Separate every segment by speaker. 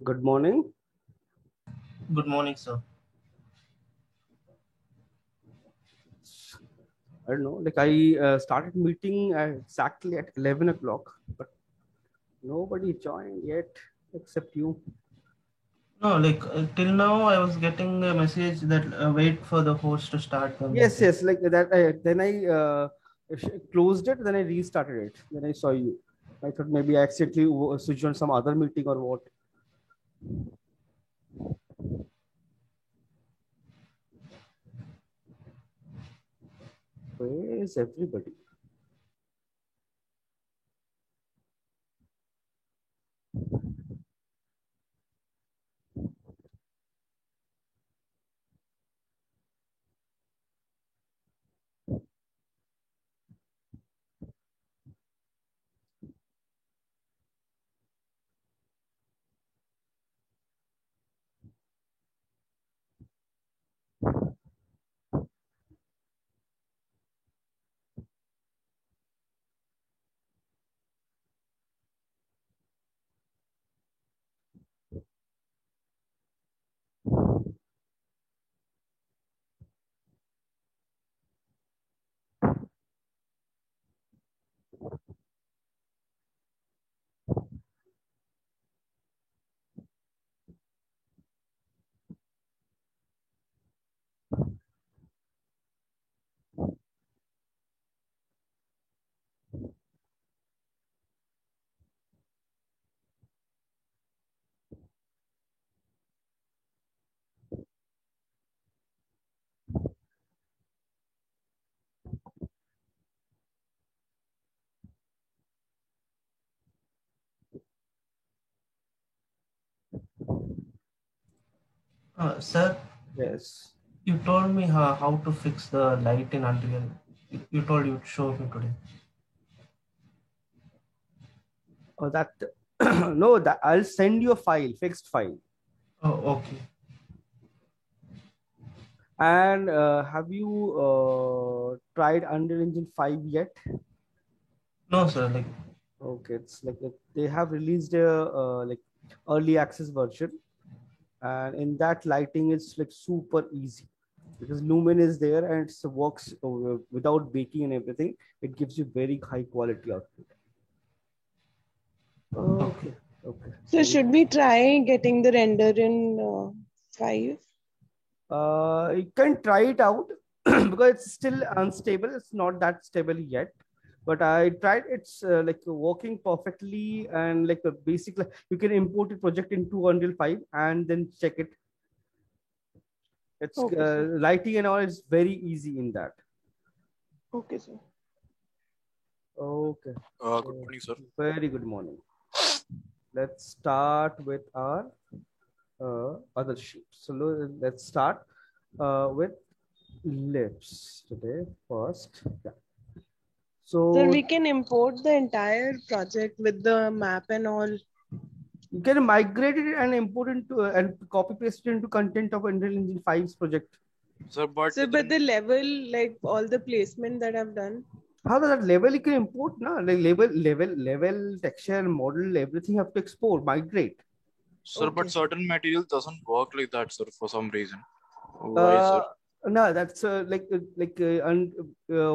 Speaker 1: Good morning.
Speaker 2: Good morning, sir.
Speaker 1: I don't know, like I started meeting exactly at 11 o'clock, but nobody joined yet except you.
Speaker 2: No, till now, I was getting a message that wait for the host to start the
Speaker 1: Yes,
Speaker 2: meeting.
Speaker 1: yes, like that. Then I closed it, then I restarted it. Then I saw you. I thought maybe I accidentally switched on some other meeting or what. Where is everybody?
Speaker 2: Sir,
Speaker 1: Yes.
Speaker 2: you told me how to fix the light in Unreal. You told you'd show me today.
Speaker 1: Oh, that no, that I'll send you a file, fixed file.
Speaker 2: Oh, okay.
Speaker 1: And have you tried Unreal Engine 5 yet?
Speaker 2: No, sir.
Speaker 1: Okay, it's like they have released a like early access version, and in that lighting it's like super easy because Lumen is there and it works without baking and everything. It gives you very high quality output.
Speaker 2: Okay.
Speaker 1: Okay, okay.
Speaker 3: So should we try getting the render in 5?
Speaker 1: You can try it out because it's still unstable. It's not that stable yet. But I tried. It's like working perfectly and like basically you can import a project into Unreal 5 and then check it. It's
Speaker 3: Okay, sir.
Speaker 1: lighting and all is very easy in that.
Speaker 3: Okay, sir.
Speaker 1: Okay.
Speaker 4: Good morning, sir.
Speaker 1: Very good morning. Let's start with our other sheet. So let's start with lips today first. Yeah.
Speaker 3: So
Speaker 1: So
Speaker 3: we can import the entire project with the map and all.
Speaker 1: you can migrate it and import it into and copy paste it into content of Unreal Engine 5's project.
Speaker 4: Sir, but
Speaker 3: So, but the level, like all the placement that I've done.
Speaker 1: How does that level you can import? No, like level, texture, model, everything have to export, migrate.
Speaker 4: sir, but
Speaker 3: Okay.
Speaker 4: certain material doesn't work like that, sir, for some reason. Why,
Speaker 1: Uh,
Speaker 4: sir?
Speaker 1: no, that's and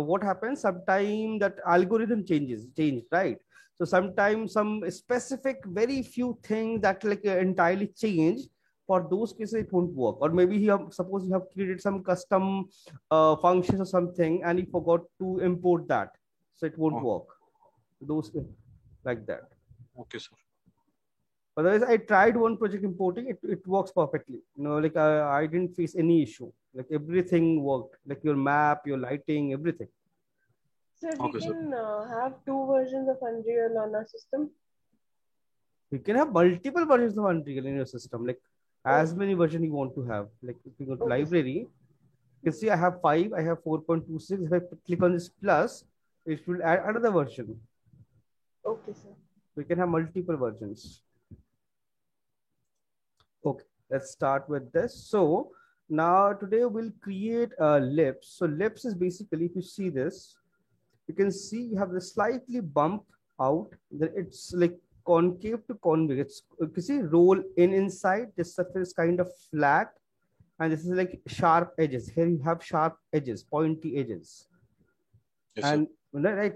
Speaker 1: what happens? Sometime that algorithm changed, right? So sometimes some specific very few things that like entirely change. For those cases, it won't work. Or maybe suppose you have created some custom functions or something, and you forgot to import that, so it won't
Speaker 4: Oh,
Speaker 1: work. Those like that.
Speaker 4: okay, sir.
Speaker 1: Otherwise, I tried one project importing it. It works perfectly. Like I didn't face any issue. Like everything worked. Like your map, your lighting, everything.
Speaker 3: So we
Speaker 4: Okay, sir.
Speaker 3: can have 2 versions of Unreal on our system.
Speaker 1: You can have multiple versions of Unreal in your system. Like as
Speaker 3: Oh,
Speaker 1: many versions you want to have. Like if you go to
Speaker 3: okay, sir.
Speaker 1: library, you can see I have 5. I have 4.26. If I click on this plus, it will add another version.
Speaker 3: Okay, sir.
Speaker 1: We can have multiple versions. Okay, let's start with this. So now today we'll create a lips. So lips is basically, if you see this, you can see you have the slightly bump out. Then it's like concave to convex. You see, roll in inside. This surface is kind of flat, and this is like sharp edges. Here you have sharp edges, pointy edges.
Speaker 4: Yes, sir.
Speaker 1: And right,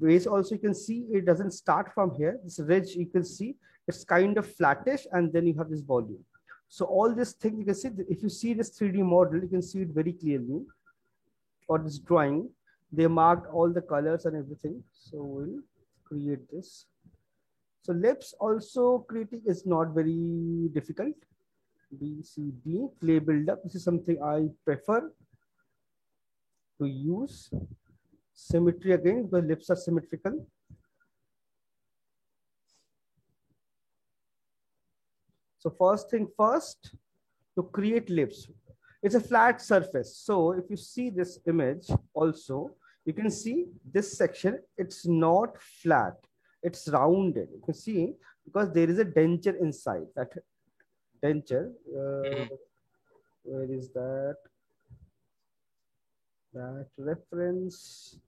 Speaker 1: base also you can see it doesn't start from here. This ridge you can see it's kind of flattish, and then you have this volume. So all this thing you can see, if you see this 3D model, you can see it very clearly. Or this drawing, they marked all the colors and everything. So we'll create this. So lips also creating is not very difficult. B, C, D, clay buildup. This is something I prefer to use. Symmetry again, the lips are symmetrical. So first thing first, to create lips. It's a flat surface. So if you see this image also, you can see this section, it's not flat, it's rounded. You can see because there is a denture inside. That denture, where is that? That reference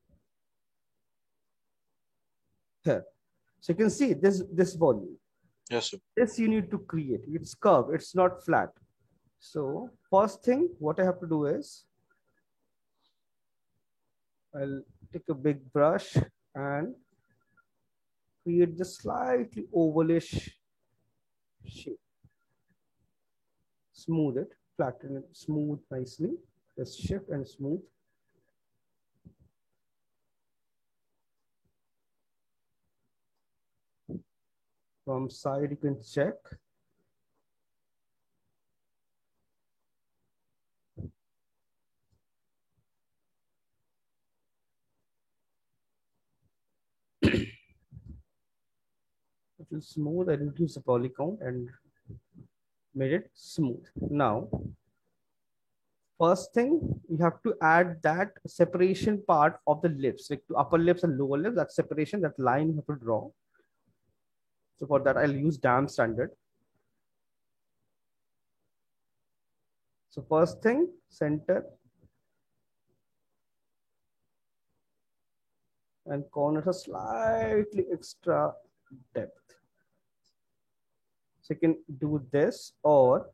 Speaker 1: here. So you can see this volume.
Speaker 4: Yes, sir.
Speaker 1: This you need to create. It's curved, it's not flat. So first thing, what I have to do is, I'll take a big brush and create the slightly ovalish shape. Smooth it, flatten it, smooth nicely. Just shift and smooth. From side, you can check. It is smooth. I reduce the poly count and made it smooth. Now, first thing, you have to add that separation part of the lips, like upper lips and lower lips, that separation, that line you have to draw. So for that, I'll use DAM standard. So first thing, center and corners are slightly extra depth. So you can do this, or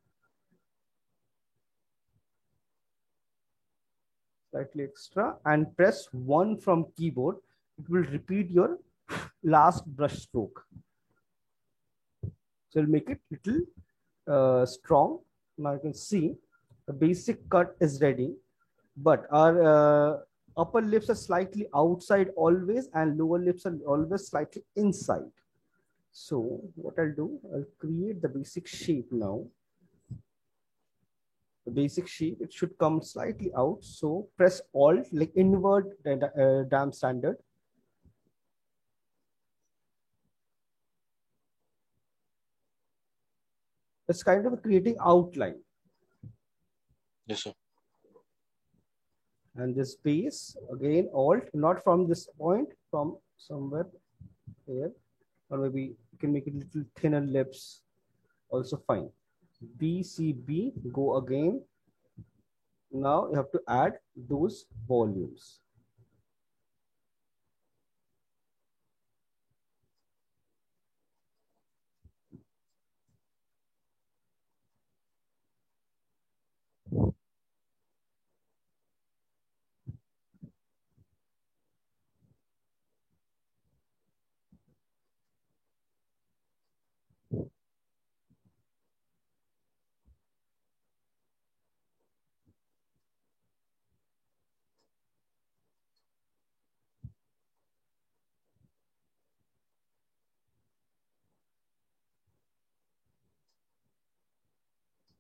Speaker 1: slightly extra and press 1 from keyboard. It will repeat your last brush stroke. So it'll make it little strong. Now you can see the basic cut is ready, but our upper lips are slightly outside always, and lower lips are always slightly inside. So what I'll do, I'll create the basic shape now. The basic shape, it should come slightly out. So press Alt, like invert DAM standard. It's kind of creating outline.
Speaker 4: Yes, sir.
Speaker 1: And this base, again, Alt, not from this point, from somewhere here. Or maybe you can make it little thinner lips, also fine. B, C, B, go again. Now you have to add those volumes.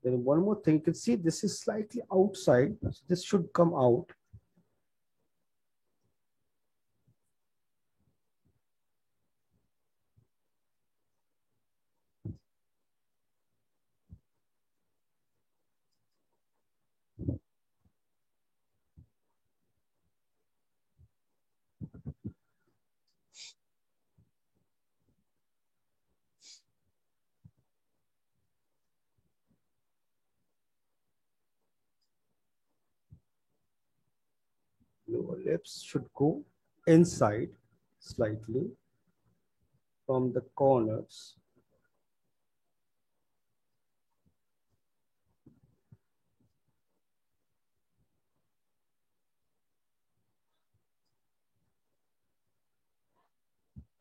Speaker 1: Then one more thing, you can see this is slightly outside. So this should come out. Lower lips should go inside slightly. from the corners.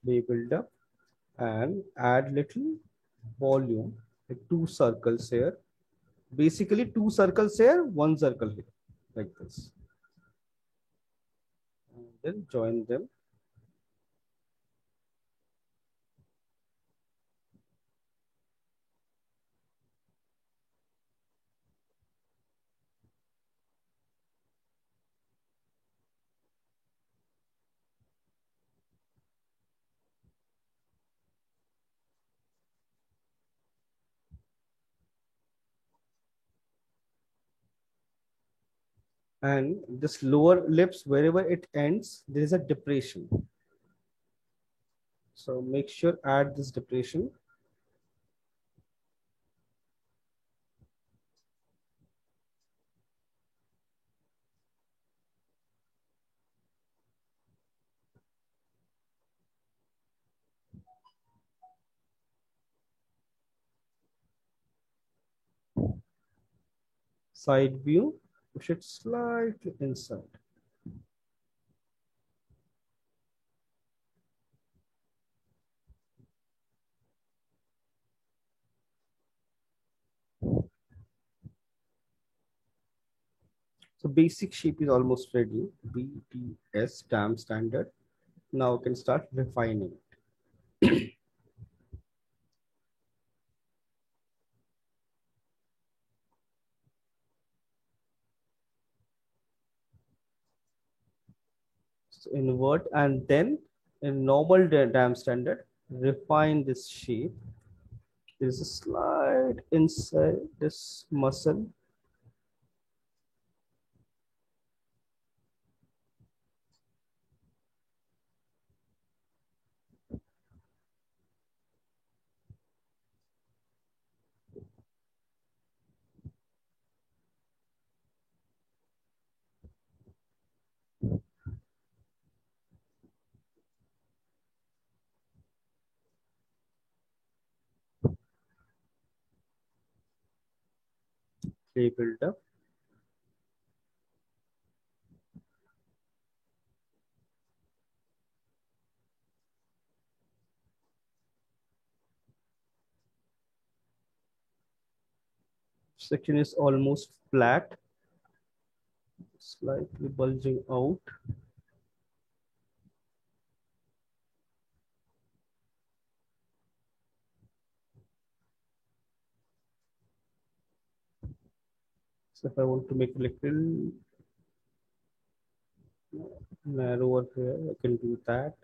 Speaker 1: Labeled up and add little volume, like 2 circles here. Basically 2 circles here, 1 circle here, like this. And then join them. And this lower lips, wherever it ends, there is a depression. So make sure add this depression. Side view, push it slightly inside. So basic shape is almost ready. BTS stamp standard. Now we can start refining. So invert and then in normal dam standard, refine this shape. There is a slide inside this muscle. Clay buildup. Section is almost flat, slightly bulging out. So if I want to make a little narrower here, I can do that.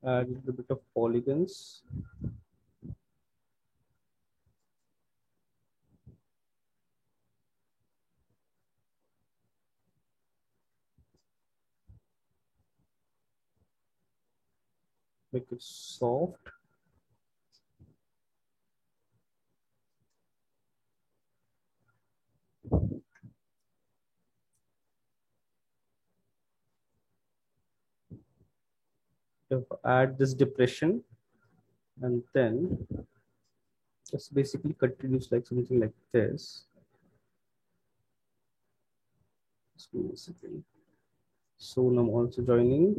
Speaker 1: Add a little bit of polygons. Make it soft. Add this depression and then just basically continues like something like this. Just give me a second. Soon I'm also joining.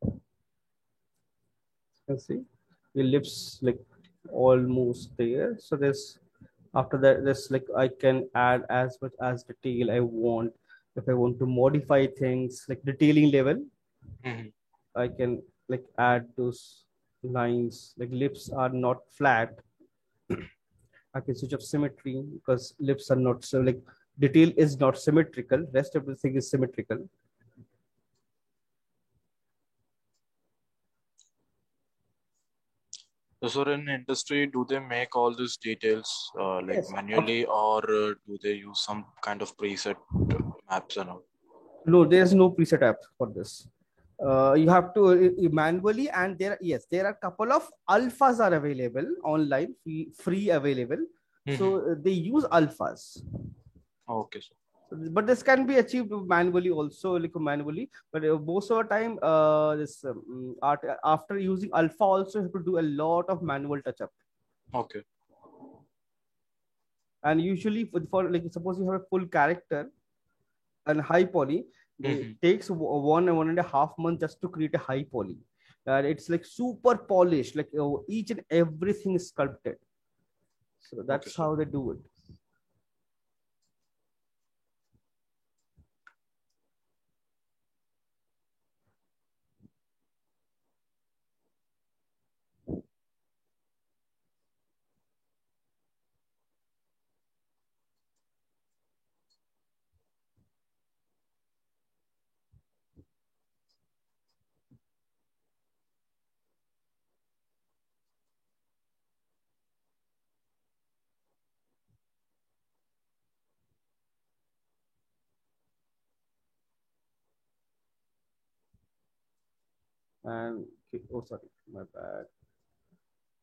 Speaker 1: You can see the lips like almost there. So there's after that, there's like I can add as much as detail I want. If I want to modify things like detailing level, I can like add those lines. Like lips are not flat. I can switch up symmetry because lips are not so like detail is not symmetrical. Rest everything is symmetrical.
Speaker 4: So, sir, in industry, do they make all these details like
Speaker 1: Yes.
Speaker 4: manually, or do they use some kind of preset maps and all?
Speaker 1: No, there's no preset app for this. You have to manually, and there are a couple of alphas are available online, free available. So they use alphas.
Speaker 4: Okay, sir.
Speaker 1: But this can be achieved manually also, like manually. But most of the time, this art after using alpha also you have to do a lot of manual touch up.
Speaker 4: Okay.
Speaker 1: And usually for like suppose you have a full character and high poly, it takes 1.5 months just to create a high poly. And it's like super polished, like each and everything is sculpted. So that's
Speaker 4: Okay,
Speaker 1: how they do it. And oh, sorry, my bad.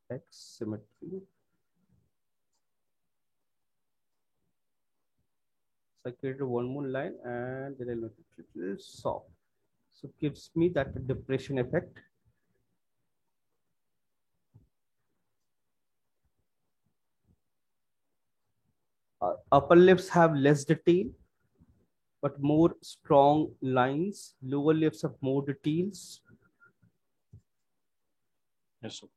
Speaker 1: X symmetry. So I created one more line and then I make it a little soft. So it gives me that depression effect. Upper lips have less detail, but more strong lines. Lower lips have more details.
Speaker 4: Yes, sir.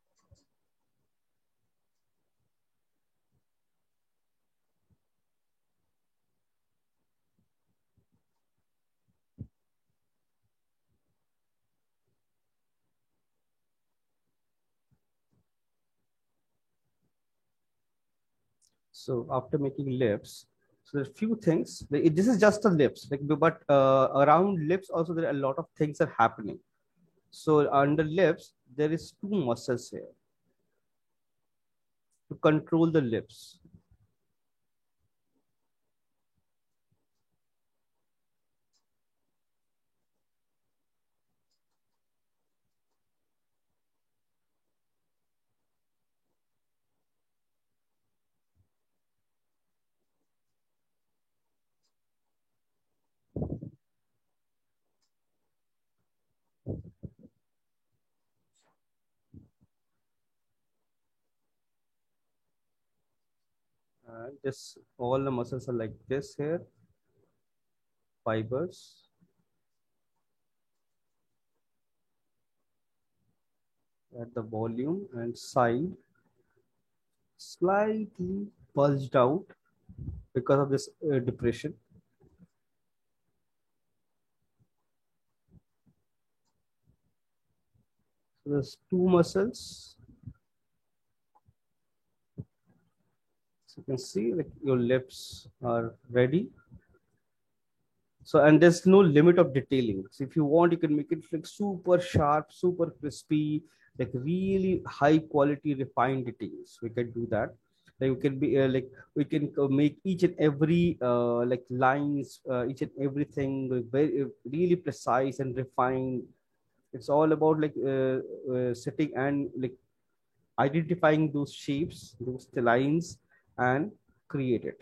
Speaker 1: So after making lips, so there's few things. This is just the lips, like, but around lips also there are a lot of things are happening. So under lips there is two muscles here to control the lips. This all the muscles are like this here, fibers. At the volume and side slightly bulged out because of this depression. So there's two muscles. So you can see like your lips are ready. So, and there's no limit of detailing. So if you want, you can make it like super sharp, super crispy, like really high quality refined details. We can do that. Like we can be like we can make each and every like lines, each and everything very really precise and refined. It's all about like setting and like identifying those shapes, those lines, and create it.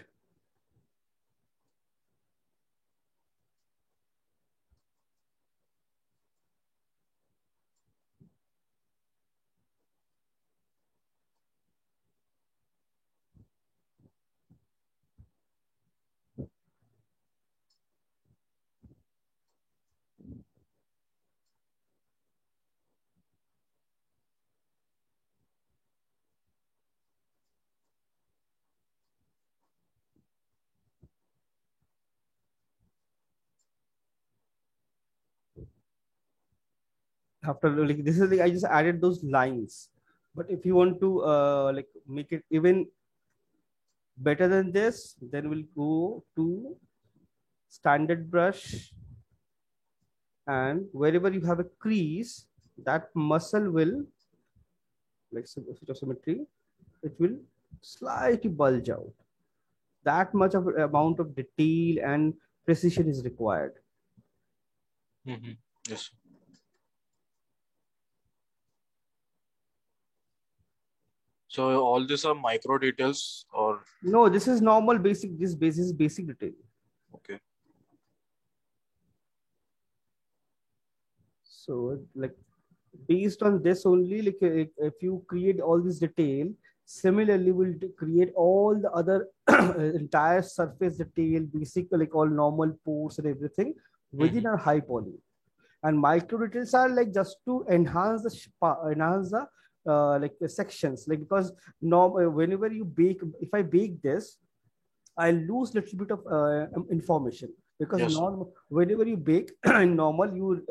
Speaker 1: After like this is like I just added those lines, but if you want to like make it even Better than this, then we'll go to standard brush, and wherever you have a crease, that muscle will, like switch of symmetry, it will slightly bulge out. That much of amount of detail and precision is required.
Speaker 4: Mm-hmm. Yes. So all these are micro details, or
Speaker 1: No, this is normal basic. This basis is basic detail.
Speaker 4: okay.
Speaker 1: So like based on this only, like if you create all this detail, similarly we'll create all the other entire surface detail, basic like all normal pores and everything within our high poly. And micro details are like just to enhance the like the sections, like because whenever you bake, if I bake this, I lose little bit of information, because
Speaker 4: Yes.
Speaker 1: whenever you bake in normal, you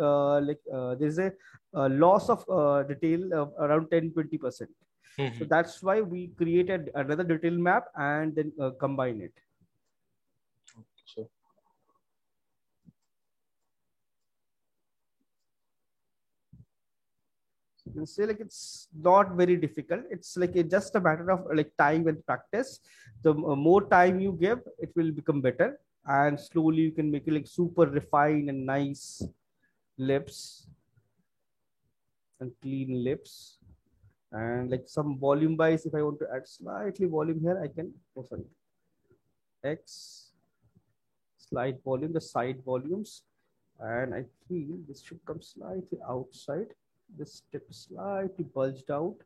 Speaker 1: there's a loss of detail of around 10-20%. So that's why we created another detail map and then combine it.
Speaker 4: So
Speaker 1: You can say like it's not very difficult. It's like just a matter of like time and practice. The more time you give, it will become better, and slowly you can make it like super refined and nice lips and clean lips. And like some volume wise, if I want to add slightly volume here, I can, oh sorry, X, slight volume, the side volumes. And I feel this should come slightly outside. This tip is slightly bulged out.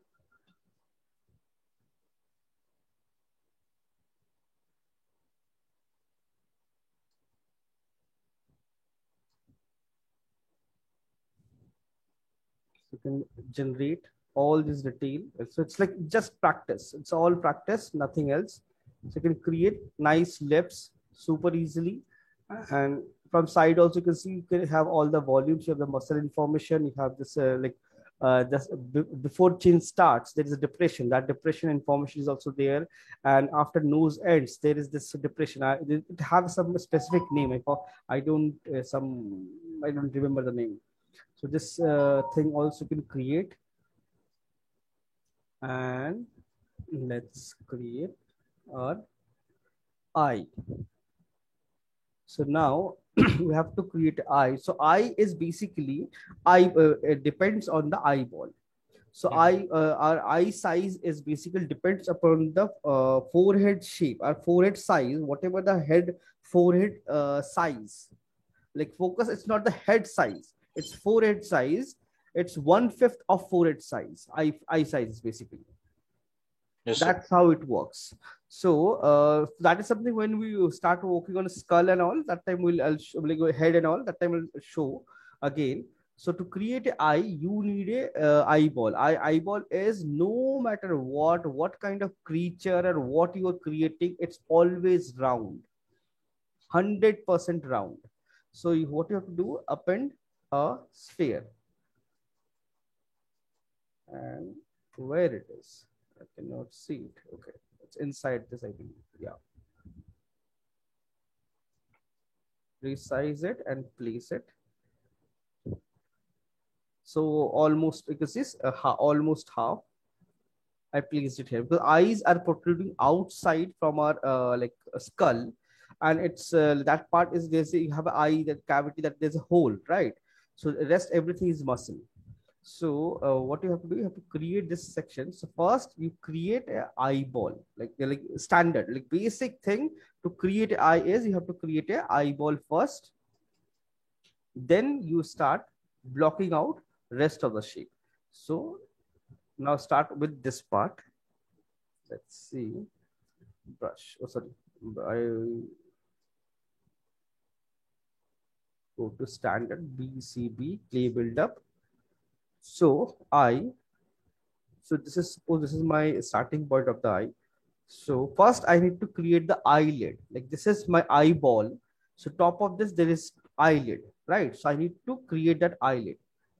Speaker 1: You can generate all this detail. So it's like just practice. It's all practice, nothing else. So you can create nice lips super easily. And from side also, you can see you can have all the volumes. You have the muscle information. You have this before chin starts, there is a depression. That depression information is also there. And after nose ends, there is this depression. It has some specific name. I don't I don't remember the name. So this thing also can create, and let's create our eye. So now we have to create eye. So eye is basically eye. It depends on the eyeball. So our eye size is basically depends upon the forehead shape, our forehead size, whatever the forehead size. Like focus, it's not the head size, it's forehead size. It's 1/5 of forehead size, eye size basically.
Speaker 4: yes, sir.
Speaker 1: That's how it works. So that is something when we start working on a skull and all, that time like go head and all, that time will show again. So to create an eye, you need a eyeball. Eyeball is no matter what kind of creature or what you are creating, it's always round, 100% round. So what you have to do, append a sphere. And where it is, I cannot see it. Okay, it's inside this, I believe. Yeah. Resize it and place it. So almost, because this almost half, I placed it here because eyes are protruding outside from our skull, and it's that part is you have an eye, that cavity, that there's a hole, right? So the rest everything is muscle. So what you have to do, you have to create this section. So first you create an eyeball, like standard, like basic thing to create an eye is you have to create an eyeball first. Then you start blocking out rest of the shape. So now start with this part. Let's see. Brush. Oh, sorry. I go to standard BCB clay buildup. So this is, suppose this is my starting point of the eye. So first I need to create the eyelid. Like this is my eyeball. So top of this there is eyelid, right? So I need to create that eyelid.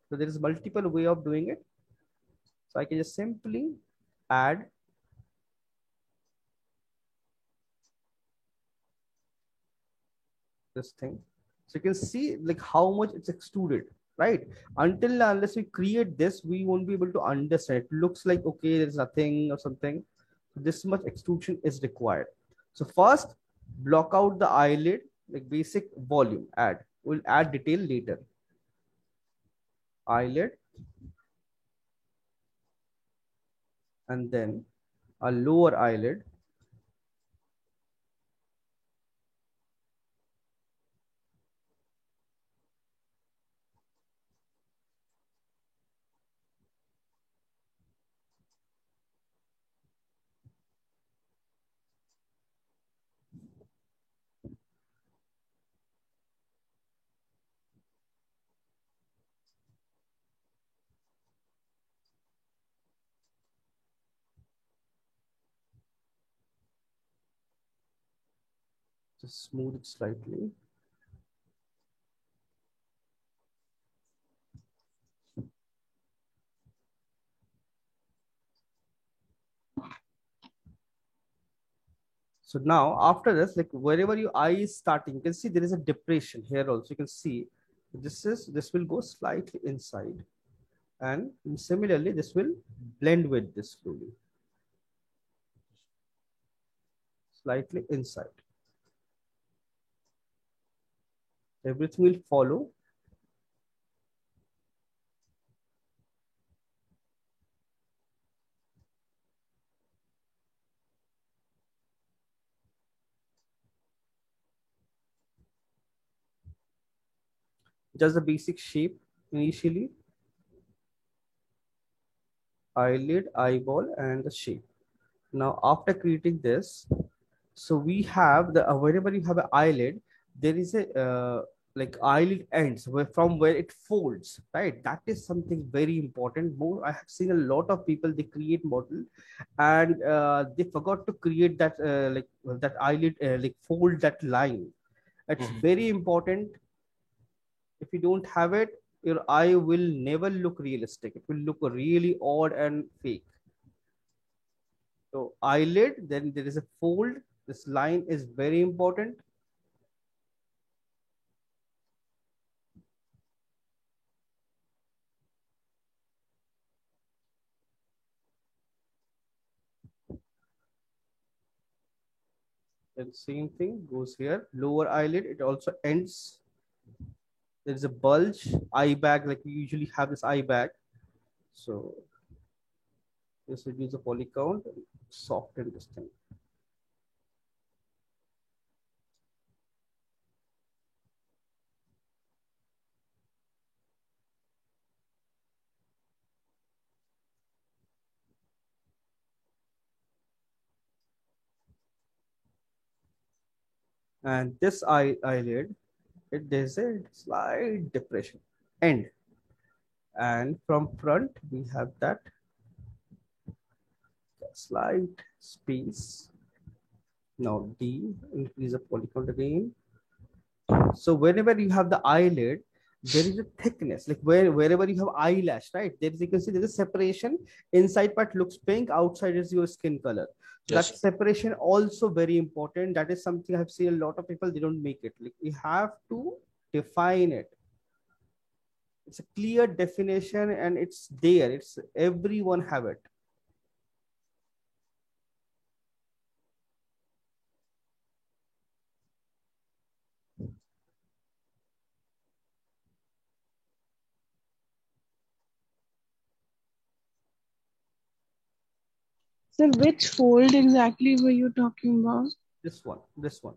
Speaker 1: So there is multiple way of doing it. So I can just simply add this thing. So you can see like how much it's extruded, right? Until unless we create this, we won't be able to understand. It looks like, okay, there's nothing or something. This much extrusion is required. So first, block out the eyelid, like basic volume, add. We'll add detail later. Eyelid. And then a lower eyelid. Just smooth it slightly. So now after this, like wherever your eye is starting, you can see there is a depression here also. You can see this will go slightly inside. And similarly, this will blend with this slowly. Slightly inside. Everything will follow. Just the basic shape initially. Eyelid, eyeball, and the shape. Now, after creating this, so we have the wherever you have an eyelid, there is a like eyelid ends from where it folds, right? That is something very important. More, I have seen a lot of people, they create model and they forgot to create that like that eyelid like fold that line. It's very important. If you don't have it, your eye will never look realistic. It will look really odd and fake. So eyelid, then there is a fold. This line is very important. Then same thing goes here. Lower eyelid, it also ends. There is a bulge, eye bag, like we usually have this eye bag. So just reduce the poly count and soften this thing. And this eyelid, there's a slight depression end. And from front, we have that slight space. Now D, increase the poly count again. So whenever you have the eyelid, there is a thickness, like wherever you have eyelash, right? There is, you can see there's a separation. Inside part looks pink, outside is your skin color.
Speaker 4: Yes.
Speaker 1: That separation also very important. That is something I've seen a lot of people, they don't make it. Like we have to define it. It's a clear definition and it's there. It's everyone have it.
Speaker 3: So which fold exactly were you talking about?
Speaker 1: This one, this one.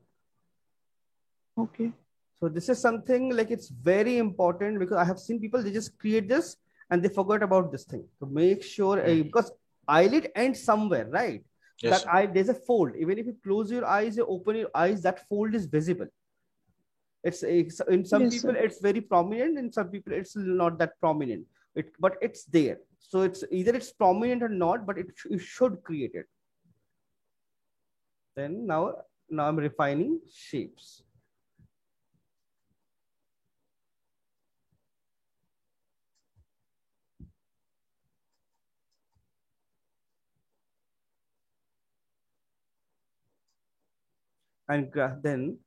Speaker 3: Okay.
Speaker 1: So this is something like it's very important because I have seen people, they just create this and they forgot about this thing. To make sure, because eyelid ends somewhere, right?
Speaker 4: Yes.
Speaker 1: That eye, there's a fold. Even if you close your eyes, you open your eyes, that fold is visible. It's in some
Speaker 3: Yes,
Speaker 1: people
Speaker 3: sir.
Speaker 1: it's very prominent, in some people it's not that prominent. But it's there. So it's either it's prominent or not, but you should create it. Then now I'm refining shapes. And then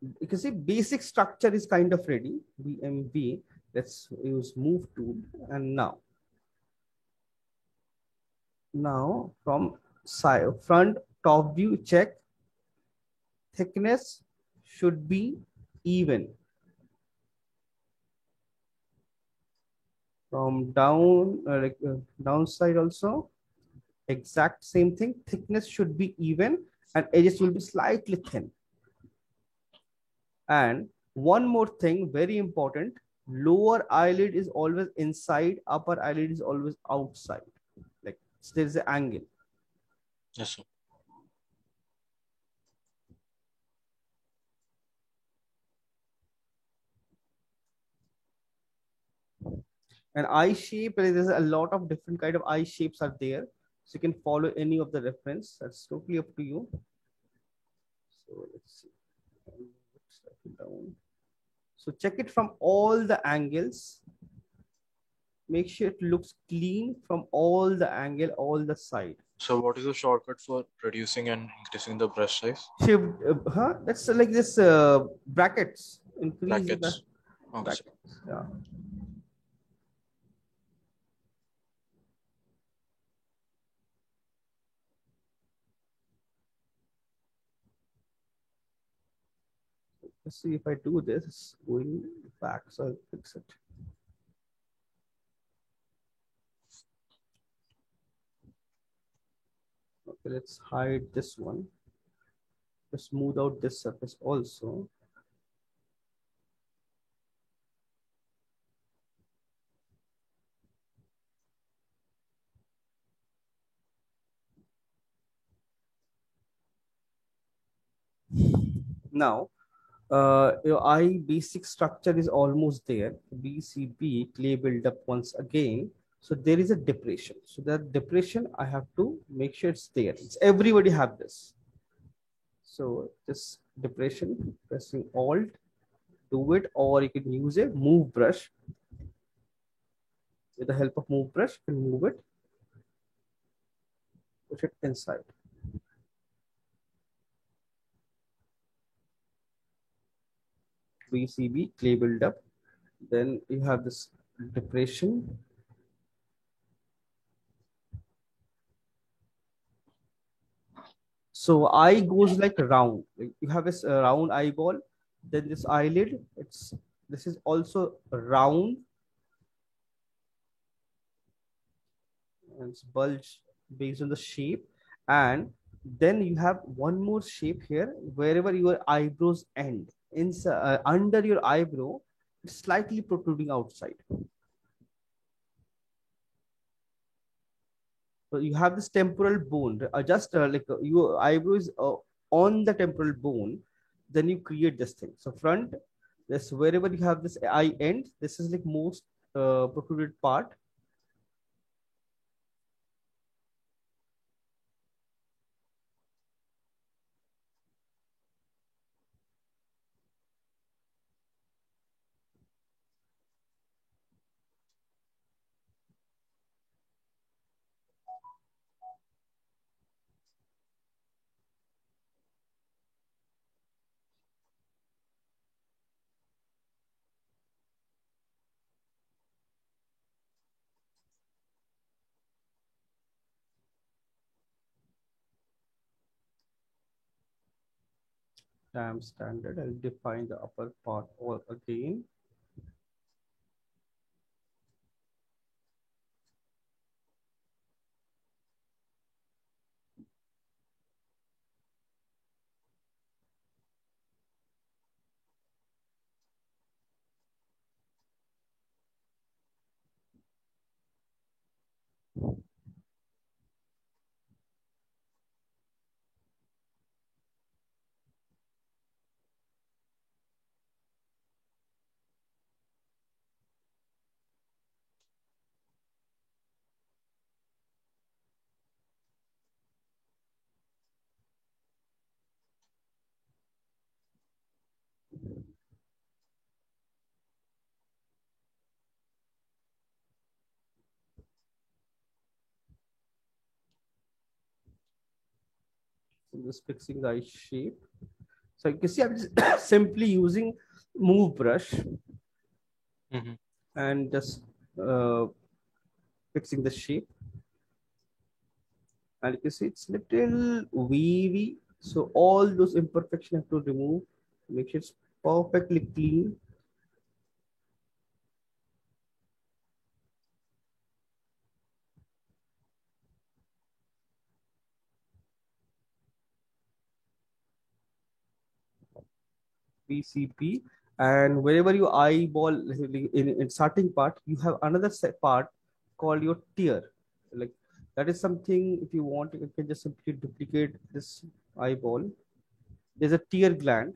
Speaker 1: you can see basic structure is kind of ready. BMV. Let's use move tool, and now from side front top view, check thickness should be even. From down downside also exact same thing, thickness should be even and edges will be slightly thin. And one more thing, very important, lower eyelid is always inside, upper eyelid is always outside. Like there's an angle.
Speaker 4: Yes, sir.
Speaker 1: And eye shape, there's a lot of different kind of eye shapes are there. So you can follow any of the reference. That's totally up to you. So let's see. Down. So check it from all the angles. Make sure it looks clean from all the angle, all the side.
Speaker 4: So what is the shortcut for reducing and increasing the brush size?
Speaker 1: Shift, that's like this brackets. Increase the
Speaker 4: Brackets. Okay,
Speaker 1: brackets.
Speaker 4: sir.
Speaker 1: Yeah. Let's see if I do this, it's going back, so I'll fix it. Okay, let's hide this one. Let's smooth out this surface also. Now, your eye basic structure is almost there. BCB clay build up once again. So there is a depression. So that depression, I have to make sure it's there. It's everybody have this. So this depression, pressing Alt, do it, or you can use a move brush. With the help of move brush, you can move it, push it inside. BCB clay build up. Then you have this depression. So eye goes like round. You have this round eyeball. Then this eyelid. This is also round. And it's bulge based on the shape. And then you have one more shape here. Wherever your eyebrows end, under your eyebrow, it's slightly protruding outside. So you have this temporal bone, just your eyebrow is on the temporal bone, then you create this thing. So front, this wherever you have this eye end, this is like most protruded part. Damn standard. I'll define the upper part all again. So just fixing the eye shape. So you can see I'm just simply using move brush
Speaker 4: Mhm.
Speaker 1: and just fixing the shape. And you can see it's little wavy. So all those imperfections have to remove, make sure it's perfectly clean. PCP, and wherever you eyeball in starting part, you have another part called your tear. Like that is something, if you want, you can just simply duplicate this eyeball. There's a tear gland.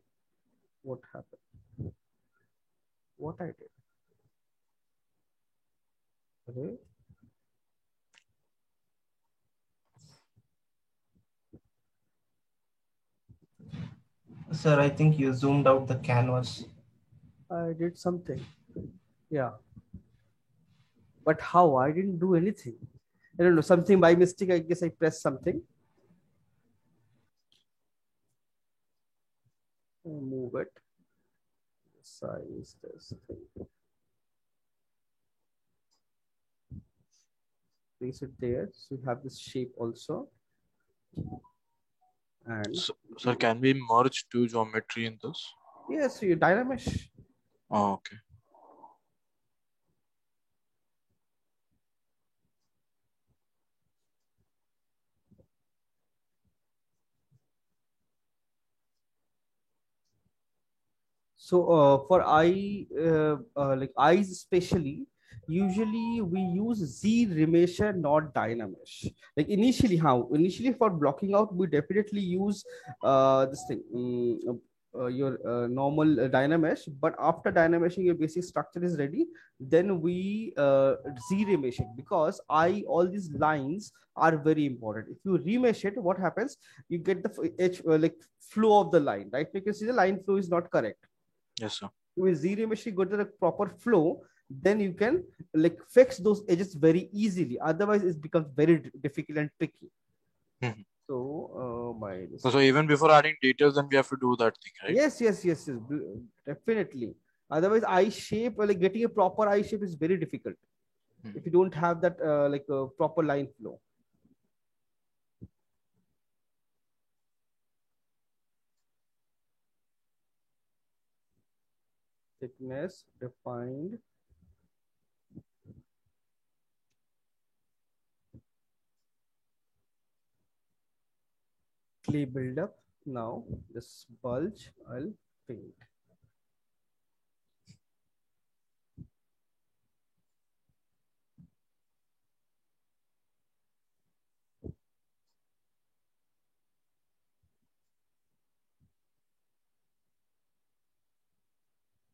Speaker 1: What happened? What I did? Okay.
Speaker 2: Sir, I think you zoomed out the canvas.
Speaker 1: I did something. Yeah. But how? I didn't do anything. I don't know. Something by mistake. I guess I pressed something. Move it. Size this thing. Place it there. So you have this shape also. And
Speaker 4: So, sir, can we merge two geometry in this?
Speaker 1: yes, you Dynamesh.
Speaker 4: Oh, okay.
Speaker 1: So for like eyes especially, usually we use Z remesher, not Dynamesh. Like initially, how? Initially for blocking out, we definitely use this thing, your normal Dynamesh. But after Dynameshing, your basic structure is ready. Then we Z remesh it, because all these lines are very important. If you remesh it, what happens? You get the edge like flow of the line, right? You can see the line flow is not correct.
Speaker 4: Yes, sir.
Speaker 1: With zero machine go to the proper flow, then you can like fix those edges very easily. Otherwise it becomes very difficult and tricky.
Speaker 4: Mhm.
Speaker 1: So
Speaker 4: So even before adding details, then we have to do that thing, right?
Speaker 1: yes, definitely. Otherwise eye shape, like getting a proper eye shape is very difficult if you don't have that like a proper line flow. Thickness defined. Clay buildup. Now this bulge I'll paint.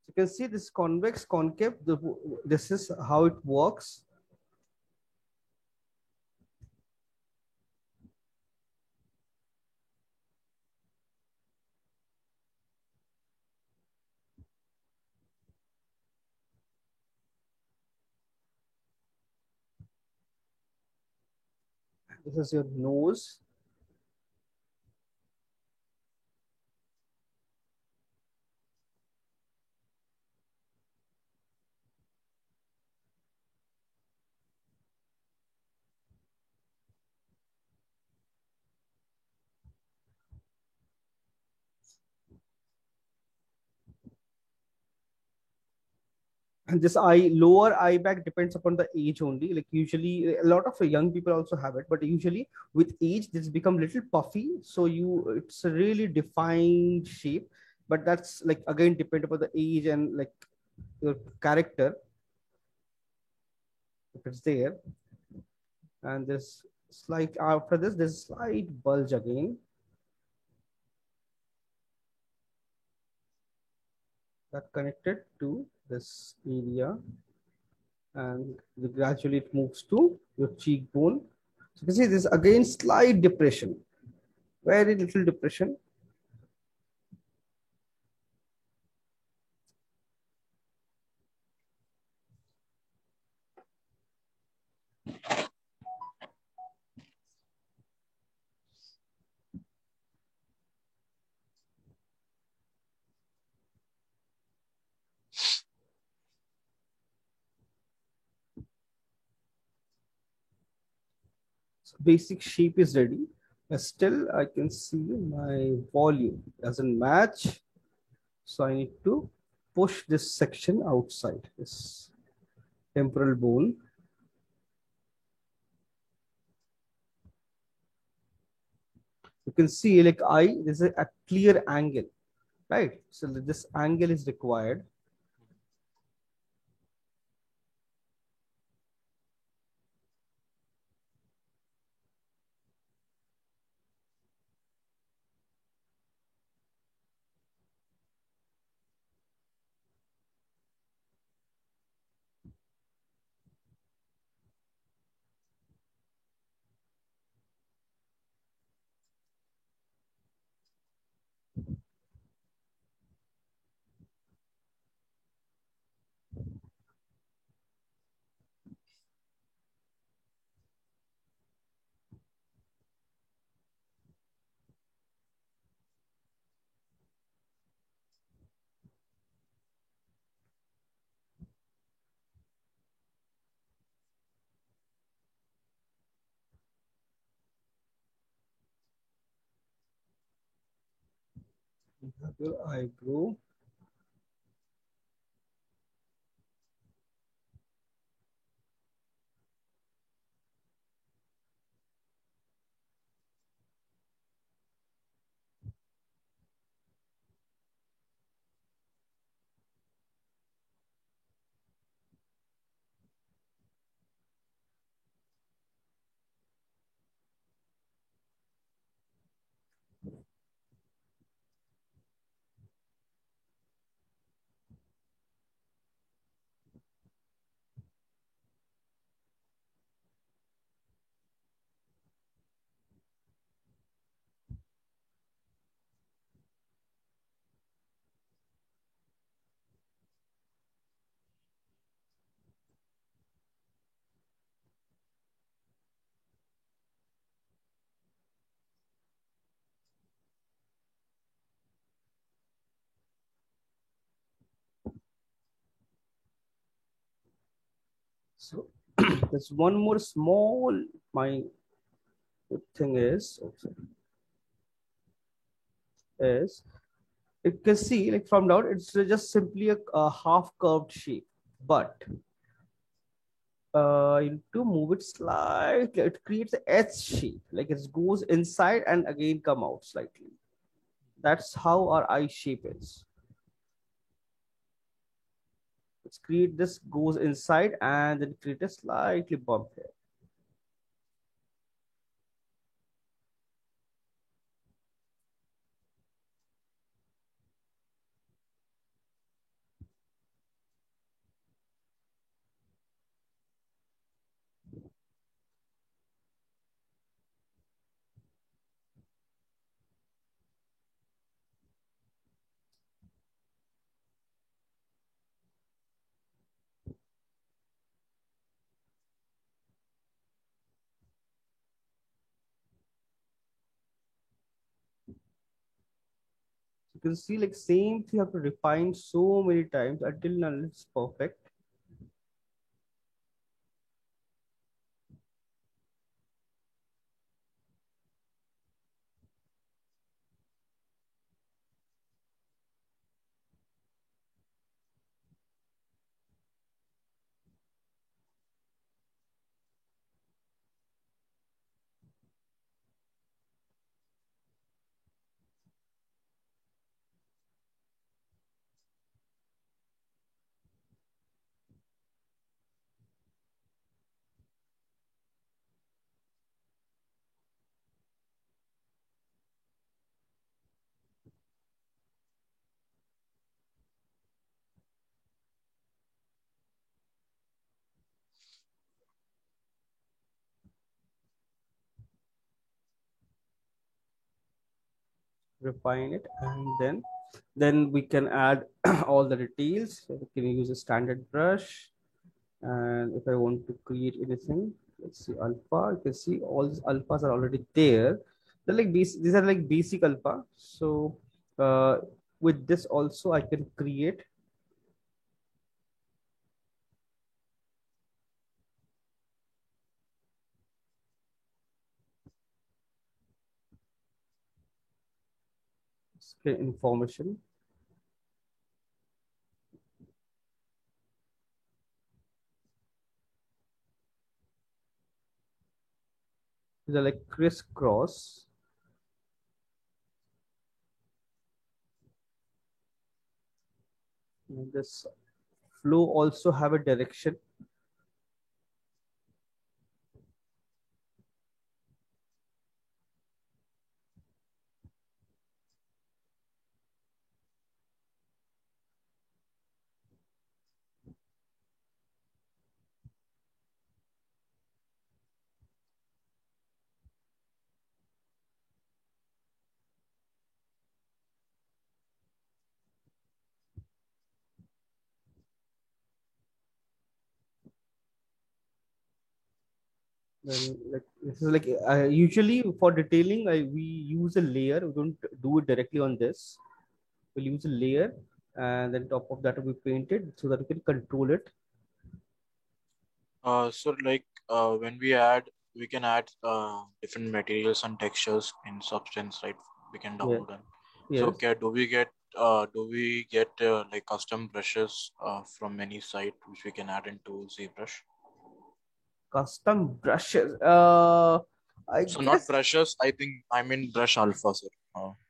Speaker 1: You can see this convex concave. This is how it works. This is your nose. And this lower eye bag depends upon the age only. Like usually a lot of young people also have it, but usually with age this become little puffy, so it's a really defined shape. But that's like again depend upon the age and like your character, if it's there. And this slight, after this there's slight bulge again that connected to this area, and gradually it moves to your cheekbone. So you can see this again slight depression, very little depression. So basic shape is ready. But still, I can see my volume doesn't match. So I need to push this section outside, this temporal bone. You can see like there's a clear angle, right? So this angle is required. Your eyebrow. So there's one more small my thing is you can see like from down it's just simply a half curved shape, but you need to move it slightly. It creates a S shape, like it goes inside and again come out slightly. That's how our eye shape is. Let's create this goes inside and then create a slightly bump here. You can see like same thing you have to refine so many times until now it's perfect. Refine it, and then we can add all the details. So we can use a standard brush, and if I want to create anything, let's see alpha. You can see all these alphas are already there. They're like these are like basic alpha. So with this also I can create information. They're like crisscross. And this flow also have a direction. Then like this is like usually for detailing, we use a layer. We don't do it directly on this. We'll use a layer, and then top of that will be painted so that we can control it.
Speaker 4: So like when we can add different materials and textures in Substance, right? We can download them.
Speaker 1: Yes.
Speaker 4: So okay, do we get like custom brushes from any site which we can add into ZBrush?
Speaker 1: Custom brushes. I
Speaker 4: So
Speaker 1: guess
Speaker 4: not brushes. I mean Brush Alpha, sir.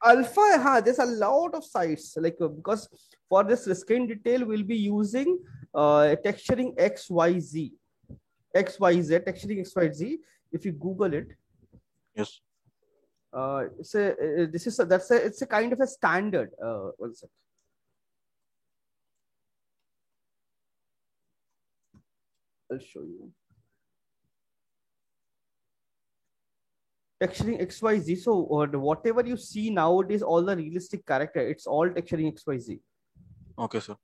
Speaker 1: Alpha, there's a lot of sites like because for this skin detail, we'll be using texturing XYZ, texturing XYZ. If you Google it,
Speaker 4: Yes.
Speaker 1: it's a this is a, that's a it's a kind of a standard. One sec. I'll show you. Texturing XYZ. So whatever you see nowadays, all the realistic character, it's all texturing XYZ.
Speaker 4: Okay, sir.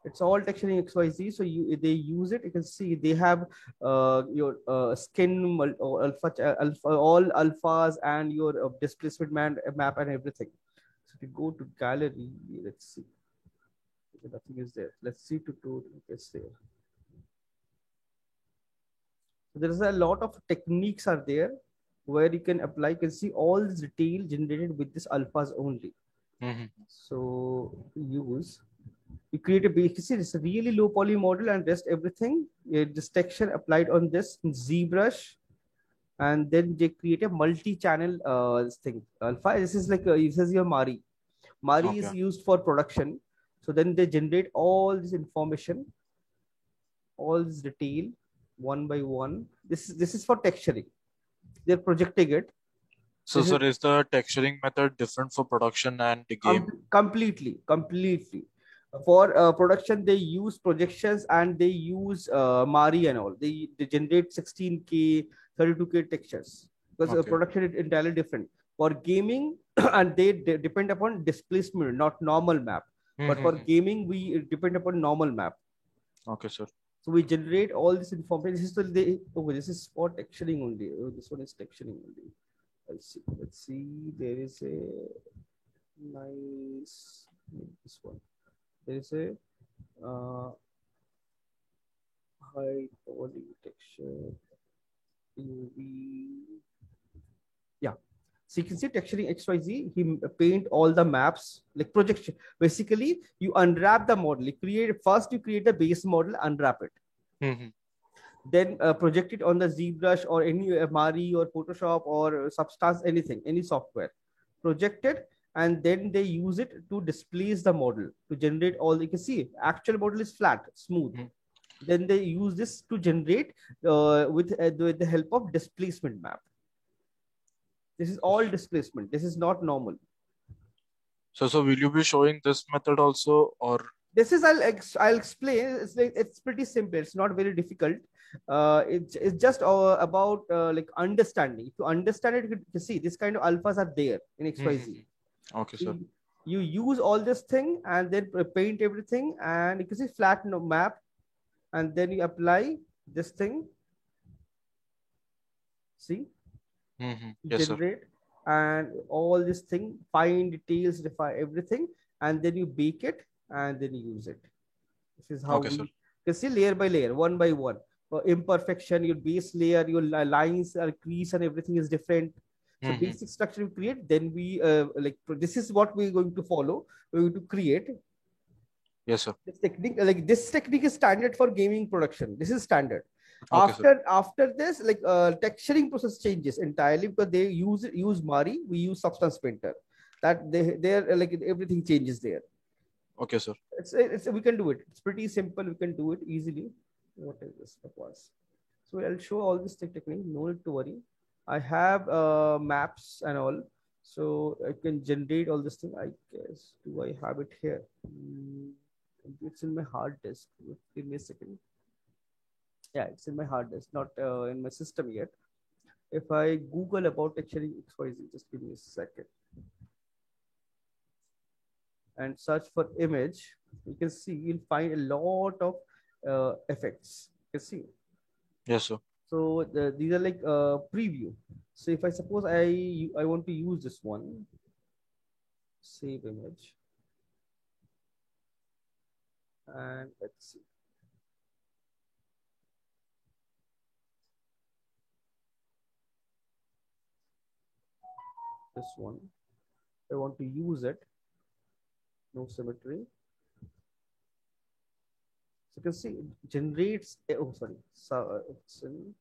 Speaker 1: It's all texturing XYZ. So they use it. You can see they have your skin alpha, all alphas and your displacement map and everything. So if you go to gallery, let's see. Nothing is there. Let's see tutorial. It's there. So there is a lot of techniques are there where you can apply. You can see all this detail generated with this alphas only.
Speaker 4: Mm-hmm.
Speaker 1: So you create a base. You see, it's a really low poly model and rest everything. This texture applied on this ZBrush, and then they create a multi-channel thing. Alpha. This is like this is your Mari. Mari is used for production. So then they generate all this information, all this detail, one by one. This is for texturing. They're projecting it.
Speaker 4: So, sir, is the texturing method different for production and the game?
Speaker 1: Completely. For production, they use projections and they use Mari and all. They generate 16K, 32K textures because production is entirely different. For gaming, and they depend upon displacement, not normal map. But for gaming, we depend upon normal map.
Speaker 4: Okay, sir.
Speaker 1: So we generate all this information. This is for texturing only. This one is texturing only. Let's see. There is a nice this one. There is a high quality texture. UV. Yeah. So you can see texturing XYZ. He paint all the maps like projection. Basically, you unwrap the model. You create the base model, unwrap it. Then project it on the ZBrush or any Mari or Photoshop or Substance, anything, any software. Project it, and then they use it to displace the model to generate all. You can see actual model is flat, smooth. Then they use this to generate with the help of displacement map. This is all displacement. This is not normal.
Speaker 4: So will you be showing this method also, or?
Speaker 1: This is I'll explain. It's pretty simple. It's not very difficult. It's just about like understanding. If you understand it, you can see this kind of alphas are there in XYZ.
Speaker 4: Okay, sir.
Speaker 1: You use all this thing and then paint everything, and you can see flat map, and then you apply this thing. See,
Speaker 4: yes,
Speaker 1: generate, and all this thing, fine details, define everything, and then you bake it and then you use it. This is how we can see layer by layer, one by one. Imperfection, your base layer, your lines, crease, and everything is different. So basic structure we create, then we this is what we're going to follow. We're going to create.
Speaker 4: Yes, sir.
Speaker 1: This technique, this technique is standard for gaming production. This is standard.
Speaker 4: Okay, sir.
Speaker 1: After this, texturing process changes entirely because they use Mari. We use Substance Painter. That they're everything changes there.
Speaker 4: Okay, sir.
Speaker 1: It's we can do it. It's pretty simple. We can do it easily. What is this? So I'll show all this technique. No need to worry. I have maps and all, so I can generate all this thing. I guess. Do I have it here? It's in my hard disk. Give me a second. Yeah, it's in my hard disk, not in my system yet. If I Google about texturing XYZ, just give me a second. And search for image, you can see you'll find a lot of effects. You can see.
Speaker 4: Yes, sir.
Speaker 1: So these are like preview. So if I suppose I want to use this one, save image, and let's see. This one, I want to use it. No symmetry. So you can see it generates. Oh, sorry. So it's in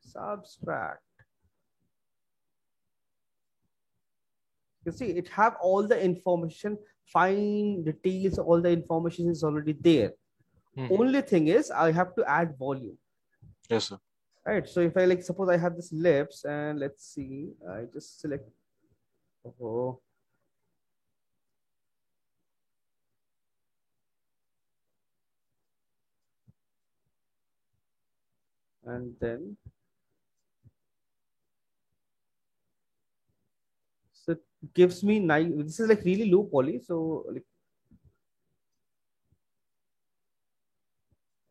Speaker 1: Substract. You see, it have all the information, fine details. All the information is already there. Only thing is, I have to add volume.
Speaker 4: Yes, sir.
Speaker 1: Right. So if I suppose I have this lips, and let's see, I just select. Oh. And then so it gives me nice. This is really low poly, so I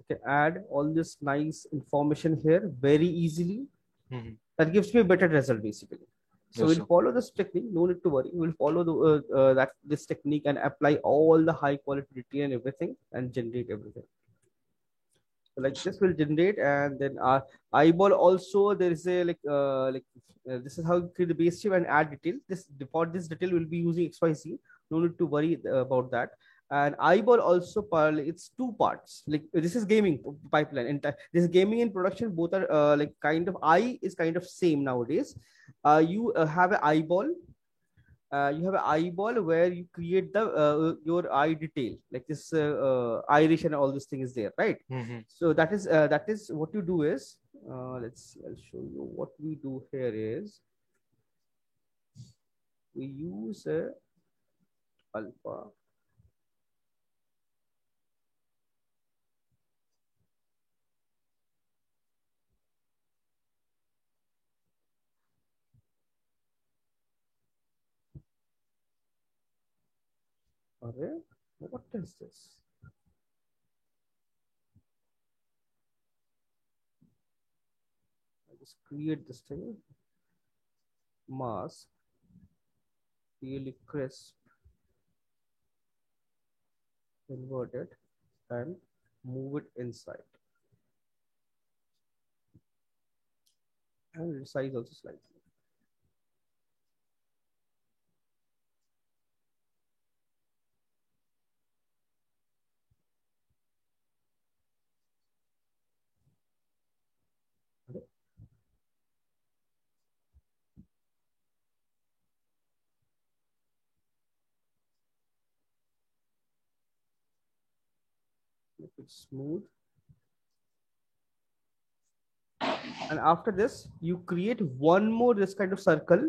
Speaker 1: can add all this nice information here very easily. That gives me a better result basically. So
Speaker 4: Yes,
Speaker 1: we'll follow this technique. No need to worry. We'll follow this technique and apply all the high quality detail and everything and generate everything. So this will generate, and then our eyeball also there is a this is how you create the base shape and add detail. For this detail we'll be using XYZ. No need to worry about that. And eyeball also it's two parts. This is gaming pipeline, and this is gaming in production. Both are kind of eye is kind of same nowadays. You have an eyeball. You have an eyeball where you create the your eye detail, like this iris and all this thing is there, right? So that is what you do is let's see, I'll show you what we do here is we use alpha. Okay, what is this? I just create this thing, mask, really crisp, invert it, and move it inside, and resize also slightly. Make it smooth. And after this, you create one more this kind of circle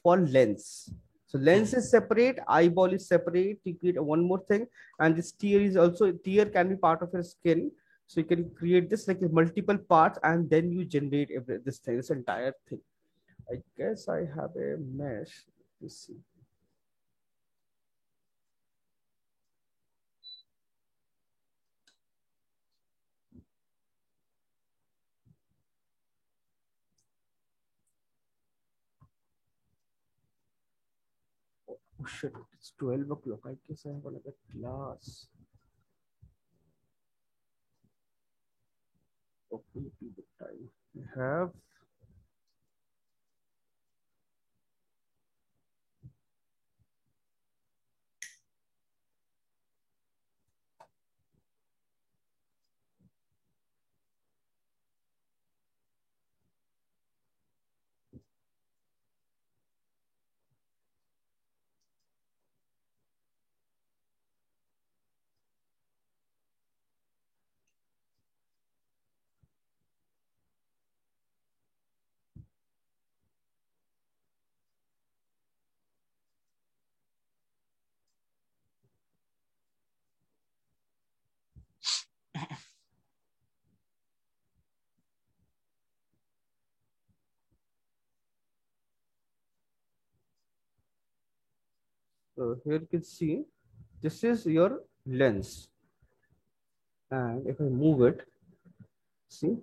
Speaker 1: for lens. So lens is separate, eyeball is separate. You create one more thing, and this tear is also tear can be part of your skin. So you can create this like multiple parts, and then you generate this thing, this entire thing. I guess I have a mesh. Let's see. Oh shit, it's 12 o'clock. I guess I have another class. Okay, the time. I have So here you can see this is your lens, and if I move it, see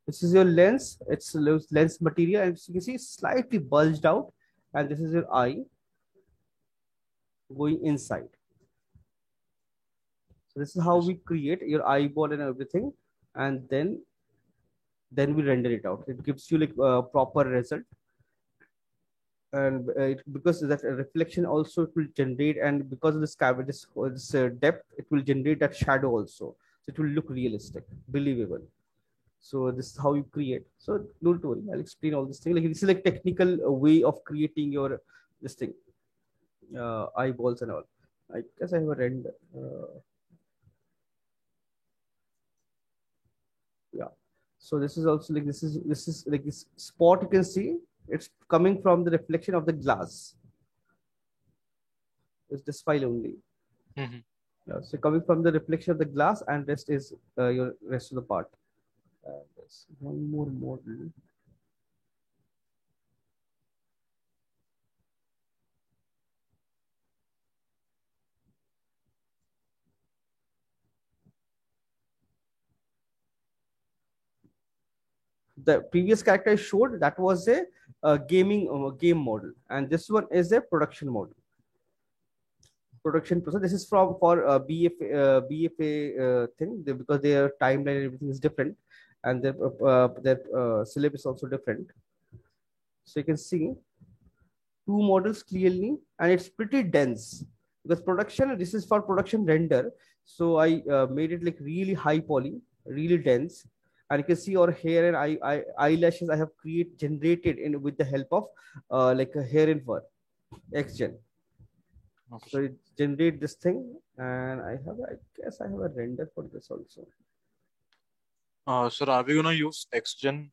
Speaker 1: this is your lens. It's lens material, and you can see slightly bulged out, and this is your eye going inside. So this is how we create your eyeball and everything, and then we render it out. It gives you like a proper result, and because that reflection also it will generate, and because of this cavity, this depth, it will generate that shadow also. So it will look realistic, believable. So this is how you create. So don't worry, I'll explain all this thing. Like this is like technical way of creating your this thing, eyeballs and all. I guess I have a render. Yeah. So this is also like this is like this spot you can see. It's coming from the reflection of the glass. It's this file only.
Speaker 4: Mm-hmm.
Speaker 1: Yeah, so coming from the reflection of the glass, and rest is your rest of the part. There's one more model. The previous character I showed, that was a gaming game model, and this one is a production model. Production process. This is from for BFA thing, because their timeline and everything is different, and their syllabus is also different. So you can see two models clearly, and it's pretty dense because production. This is for production render, so I made it like really high poly, really dense, and you can see our hair and eyelashes I have generated in with the help of like a hair and fur XGen.
Speaker 4: Okay.
Speaker 1: So it generate this thing, and I guess I have a render for this also.
Speaker 4: Sir, are we gonna use XGen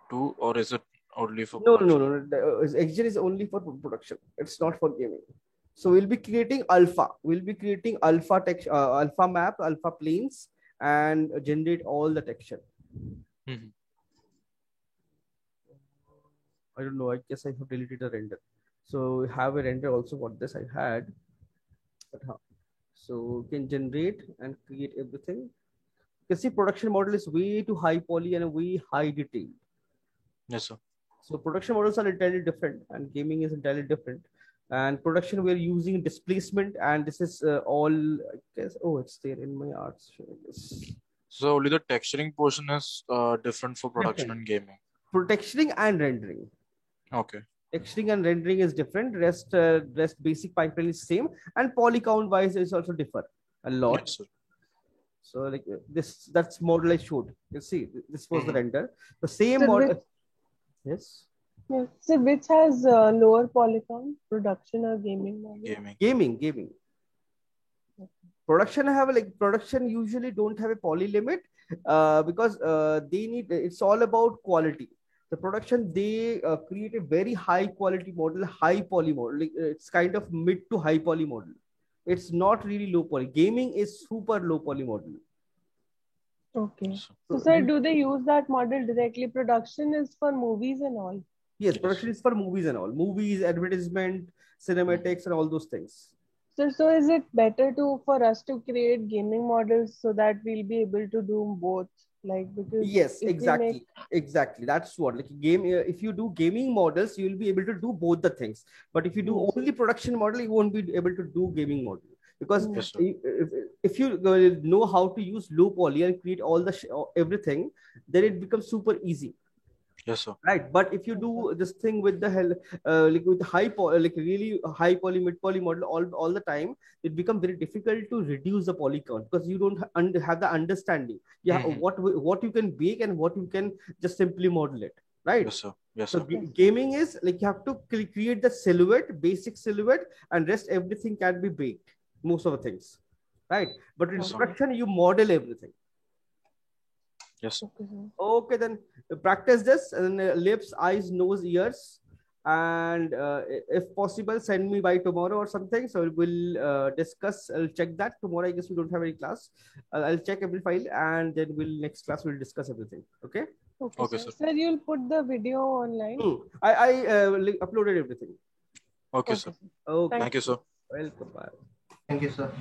Speaker 4: too, or is it only for
Speaker 1: No. XGen is only for production. It's not for gaming. So we'll be creating alpha. We'll be creating alpha text, alpha map, alpha planes, and generate all the texture.
Speaker 4: Mm-hmm.
Speaker 1: I don't know. I guess I have deleted the render. So we have a render also for this I had. But how? So we can generate and create everything. You can see production model is way too high poly and way high detail.
Speaker 4: Yes, sir.
Speaker 1: So production models are entirely different, and gaming is entirely different. And production, we're using displacement, and this is all, I guess, oh, it's there in my arts.
Speaker 4: So only the texturing portion is different for production and gaming.
Speaker 1: For texturing and rendering.
Speaker 4: Okay.
Speaker 1: Texturing and rendering is different. Rest basic pipeline is same, and poly count wise is also differ a lot.
Speaker 4: Yes, sir.
Speaker 1: So like that's model I showed. You see, this was the render. The same
Speaker 3: So
Speaker 1: model. Yes.
Speaker 3: Yes. So which has lower poly count, production or gaming model?
Speaker 1: Gaming. Production usually don't have a poly limit because they need, it's all about quality. The production, they create a very high quality model, high poly model. Like, it's kind of mid to high poly model. It's not really low poly. Gaming is super low poly model.
Speaker 3: Okay. So sir, do they use that model directly? Production is for movies and all.
Speaker 1: Yes, production is for movies and all. Movies, advertisement, cinematics, and all those things.
Speaker 3: So is it better for us to create gaming models so that we'll be able to do both? Like, because
Speaker 1: yes, exactly. That's what, like game. If you do gaming models, you will be able to do both the things. But if you do only production model, you won't be able to do gaming model, because if you know how to use low poly and create all the everything, then it becomes super easy.
Speaker 4: Yes, sir.
Speaker 1: Right, but if you do this thing with the like with high poly, like really high poly, mid poly model all the time, it becomes very difficult to reduce the poly count, because you don't have the understanding. What you can bake and what you can just simply model it. Right.
Speaker 4: Yes, sir. Yes,
Speaker 1: so
Speaker 4: sir.
Speaker 1: Gaming is like you have to create the silhouette, basic silhouette, and rest everything can be baked. Most of the things, right? But in production, you model everything.
Speaker 4: Yes.
Speaker 1: Okay, then practice this, and lips, eyes, nose, ears, and if possible, send me by tomorrow or something. So we'll discuss. I'll check that tomorrow. I guess we don't have any class. I'll check every file, and then next class we'll discuss everything. Okay.
Speaker 3: Okay, sir. Sir, you'll put the video online.
Speaker 1: I uploaded everything.
Speaker 4: Okay, sir.
Speaker 1: Okay.
Speaker 4: Thank you, sir.
Speaker 1: Welcome. Bye.
Speaker 2: Thank you, sir.